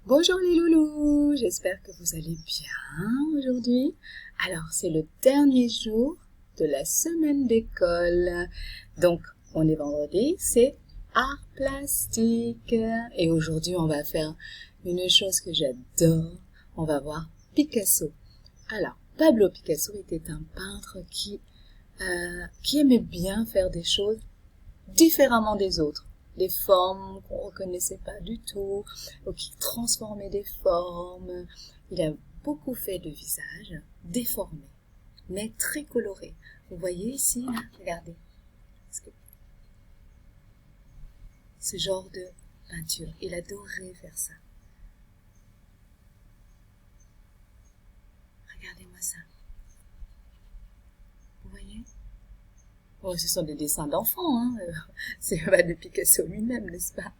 Bonjour les loulous, j'espère que vous allez bien aujourd'hui. Alors, c'est le dernier jour de la semaine d'école. Donc, on est vendredi, c'est art plastique. Et aujourd'hui, on va faire une chose que j'adore. On va voir Picasso. Alors, Pablo Picasso était un peintre qui aimait bien faire des choses différemment des autres. Des formes qu'on reconnaissait pas du tout, ou qui transformaient des formes. Il a beaucoup fait de visages déformés, mais très colorés. Vous voyez ici, là, regardez. Ce genre de peinture, il adorait faire ça. Regardez-moi ça. Vous voyez? Oh, ce sont des dessins d'enfants, hein. C'est pas de Picasso lui-même, n'est-ce pas?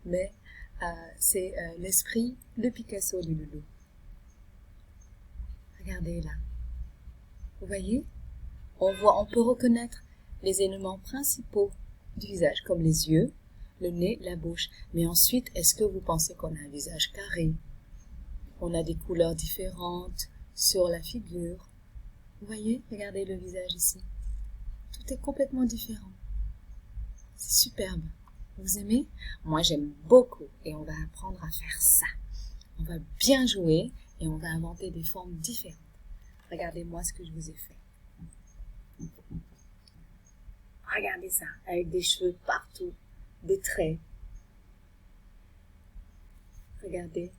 Mais c'est l'esprit de Picasso, les loulous. Regardez là. Vous voyez? On peut reconnaître les éléments principaux du visage, comme les yeux, le nez, la bouche. Mais ensuite, est-ce que vous pensez qu'on a un visage carré? On a des couleurs différentes sur la figure. Vous voyez? Regardez le visage ici. Tout est complètement différent. C'est superbe. Vous aimez? Moi, j'aime beaucoup et on va apprendre à faire ça. On va bien jouer et on va inventer des formes différentes. Regardez-moi ce que je vous ai fait. Regardez ça, avec des cheveux partout, des traits. Regardez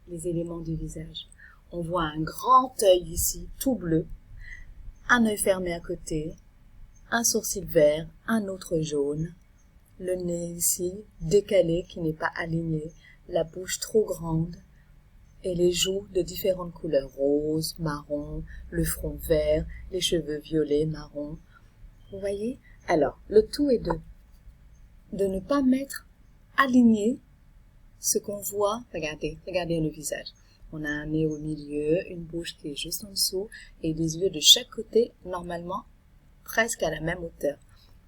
les éléments du visage. On voit un grand œil ici, tout bleu, un œil fermé à côté, un sourcil vert, un autre jaune, le nez ici, décalé, qui n'est pas aligné, la bouche trop grande, et les joues de différentes couleurs, rose, marron, le front vert, les cheveux violets, marron. Vous voyez? Alors, le tout est de ne pas mettre aligné ce qu'on voit. Regardez le visage. On a un nez au milieu, une bouche qui est juste en dessous et des yeux de chaque côté, normalement presque à la même hauteur.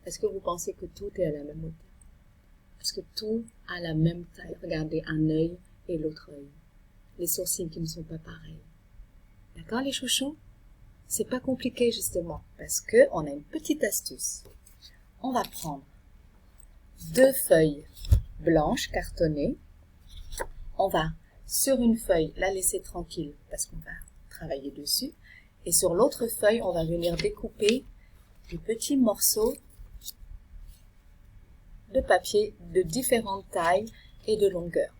Est-ce que vous pensez que tout est à la même hauteur? Est-ce que tout a la même taille? Regardez, un œil et l'autre œil. Les sourcils qui ne sont pas pareils. D'accord les chouchous? C'est pas compliqué justement parce que on a une petite astuce. On va prendre 2 feuilles blanches cartonnées. On va, sur une feuille, la laisser tranquille parce qu'on va travailler dessus. Et sur l'autre feuille, on va venir découper des petits morceaux de papier de différentes tailles et de longueur.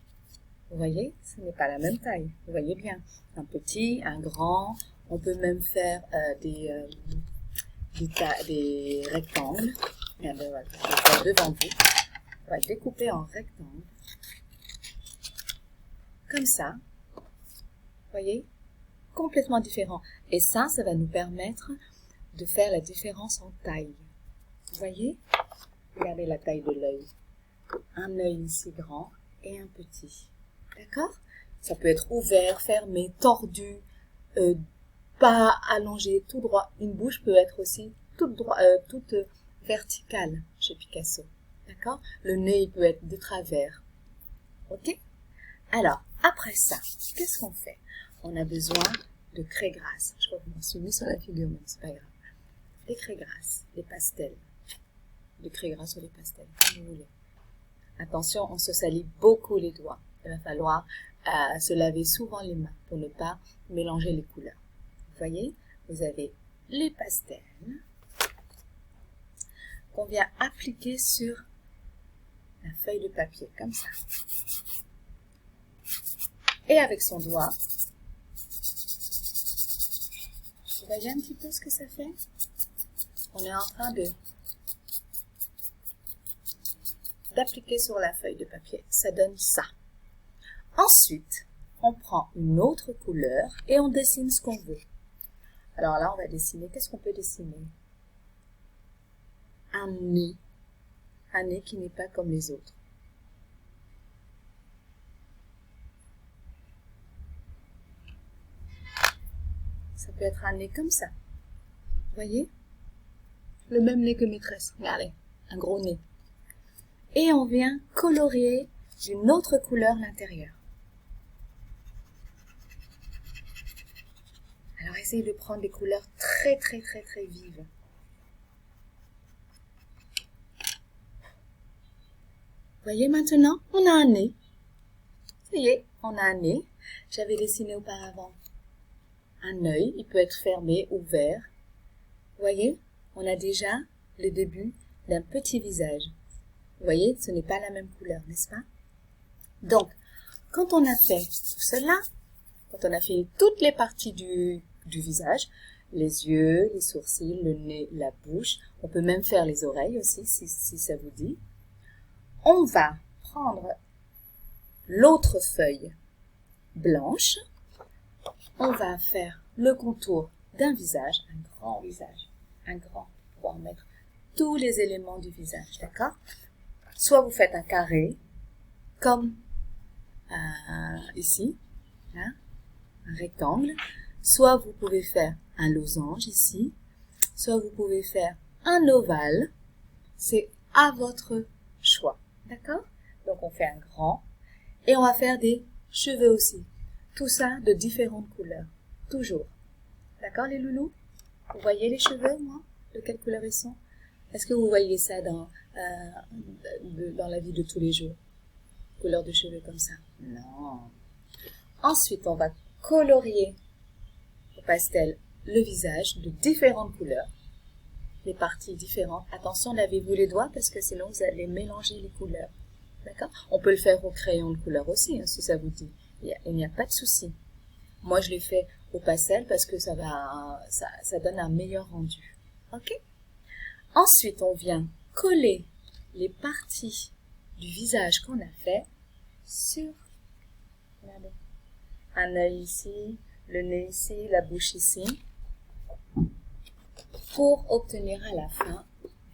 Vous voyez, ce n'est pas la même taille. Vous voyez bien, un petit, un grand. On peut même faire des rectangles. Regardez, voilà, je vais faire devant vous. On va découper en rectangle. Comme ça. Vous voyez, complètement différent. Et ça va nous permettre de faire la différence en taille. Vous voyez? Regardez la taille de l'œil. Un œil ici grand et un petit. D'accord? Ça peut être ouvert, fermé, tordu, pas allongé, tout droit. Une bouche peut être aussi toute verticale chez Picasso. D'accord? Le nez il peut être de travers. Ok? Alors, après ça, qu'est-ce qu'on fait? On a besoin de craie grasse. Je crois que je m'en suis mis sur la figure, mais c'est pas grave. Des craies grasses, des pastels. Des craies grasses ou des pastels, comme vous voulez. Attention, on se salit beaucoup les doigts. Il va falloir se laver souvent les mains pour ne pas mélanger les couleurs. Vous voyez, vous avez les pastels qu'on vient appliquer sur la feuille de papier, comme ça. Et avec son doigt, vous voyez un petit peu ce que ça fait? On est en train d'appliquer sur la feuille de papier. Ça donne ça. Ensuite, on prend une autre couleur et on dessine ce qu'on veut. Alors là, on va dessiner. Qu'est-ce qu'on peut dessiner? Un nez. Un nez qui n'est pas comme les autres. Ça peut être un nez comme ça. Vous voyez? Le même nez que maîtresse. Regardez, un gros nez. Et on vient colorier d'une autre couleur l'intérieur. Alors, essayez de prendre des couleurs très, très, très, très vives. Voyez maintenant, on a un nez. Ça y est, on a un nez. J'avais dessiné auparavant un œil. Il peut être fermé, ouvert. Voyez, on a déjà le début d'un petit visage. Vous voyez, ce n'est pas la même couleur, n'est-ce pas? Donc, quand on a fait tout cela, quand on a fait toutes les parties du visage, les yeux, les sourcils, le nez, la bouche, on peut même faire les oreilles aussi, si ça vous dit. On va prendre l'autre feuille blanche. On va faire le contour d'un visage, un grand, pour pouvoir mettre tous les éléments du visage, d'accord? Soit vous faites un carré, comme ici, là, un rectangle, soit vous pouvez faire un losange ici, soit vous pouvez faire un ovale, c'est à votre choix, d'accord? Donc on fait un grand, et on va faire des cheveux aussi, tout ça de différentes couleurs, toujours, d'accord les loulous? Vous voyez les cheveux, moi, de quelle couleur ils sont? Est-ce que vous voyez ça dans la vie de tous les jours? Couleur de cheveux comme ça? Non. Ensuite, on va colorier au pastel le visage de différentes couleurs, les parties différentes. Attention, lavez-vous les doigts parce que sinon vous allez mélanger les couleurs. D'accord? On peut le faire au crayon de couleur aussi, hein, si ça vous dit. Il n'y a pas de souci. Moi, je l'ai fait au pastel parce que ça donne un meilleur rendu. Ok? Ensuite, on vient coller les parties du visage qu'on a fait sur, regardez, un œil ici, le nez ici, la bouche ici, pour obtenir à la fin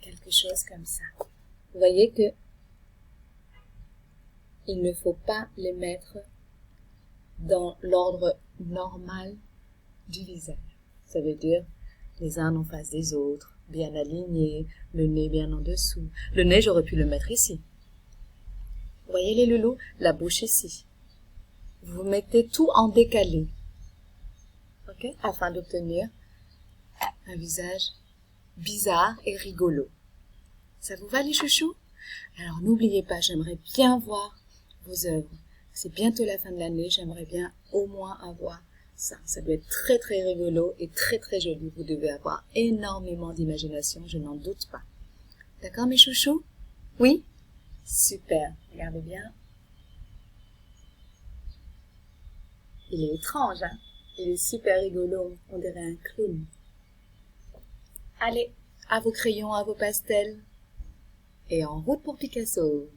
quelque chose comme ça. Vous voyez que il ne faut pas les mettre dans l'ordre normal du visage. Ça veut dire les uns en face des autres, bien alignés, le nez bien en dessous. Le nez, j'aurais pu le mettre ici. Vous voyez les loulous? La bouche ici. Vous mettez tout en décalé, ok? Afin d'obtenir un visage bizarre et rigolo. Ça vous va les chouchous? Alors n'oubliez pas, j'aimerais bien voir vos œuvres. C'est bientôt la fin de l'année, j'aimerais bien au moins avoir ça. Ça doit être très très rigolo et très très joli. Vous devez avoir énormément d'imagination, je n'en doute pas. D'accord mes chouchous? Oui? Super, regardez bien. Il est étrange, hein? Il est super rigolo, on dirait un clown. Allez, à vos crayons, à vos pastels. Et en route pour Picasso.